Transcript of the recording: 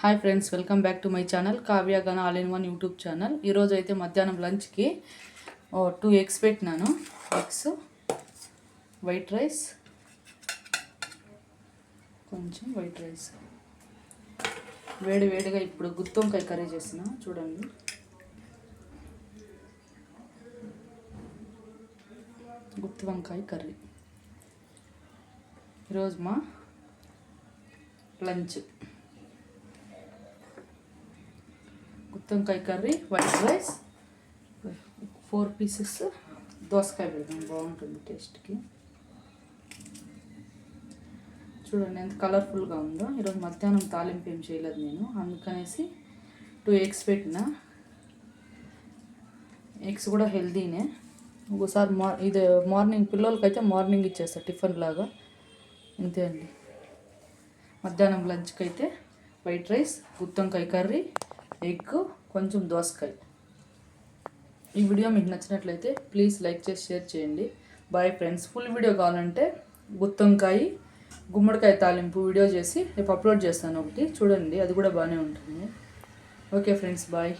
Hi friends, welcome back to my channel Kavya Gana all in one YouTube channel. ఈరోజు అయితే మధ్యాహ్నం లంచ్కి 2 ఎగ్స్ పెట్టినాను. ఎగ్స్, వైట్ రైస్, కొంచెం వైట్ రైస్, వేడిగా ఇప్పుడు గుత్తి వంకాయ కర్రీ చేసిన. చూడండి, గుత్తి వంకాయ కర్రీ ఈరోజు మా లంచ్. గుత్తి వంకాయ కర్రీ, వైట్ రైస్, 4 పీసెస్ దోసకాయ పెడదాం, బాగుంటుంది టేస్ట్కి. చూడండి ఎంత కలర్ఫుల్గా ఉందో. ఈరోజు మధ్యాహ్నం తాలింపు ఏం చేయలేదు నేను, అందుకనేసి 2 ఎగ్స్ పెట్టిన. ఎగ్స్ కూడా హెల్దీనే. ఒకసారి ఇది మార్నింగ్ పిల్లలకైతే మార్నింగ్ ఇచ్చేస్తా టిఫిన్ లాగా. అంతే అండి. మధ్యాహ్నం లంచ్కి అయితే వైట్ రైస్, గుత్తి వంకాయ కర్రీ, ఎగ్, కొంచెం దోసకాయ. ఈ వీడియో మీకు నచ్చినట్లయితే ప్లీజ్ లైక్ చేసి షేర్ చేయండి. Bye friends. ఫుల్ వీడియో కావాలంటే గుత్తి వంకాయ, గుమ్మడికాయ తాలింపు వీడియో చేసి రేపు అప్లోడ్ చేస్తాను ఒకటి, చూడండి, అది కూడా బాగానే ఉంటుంది. Okay friends, bye.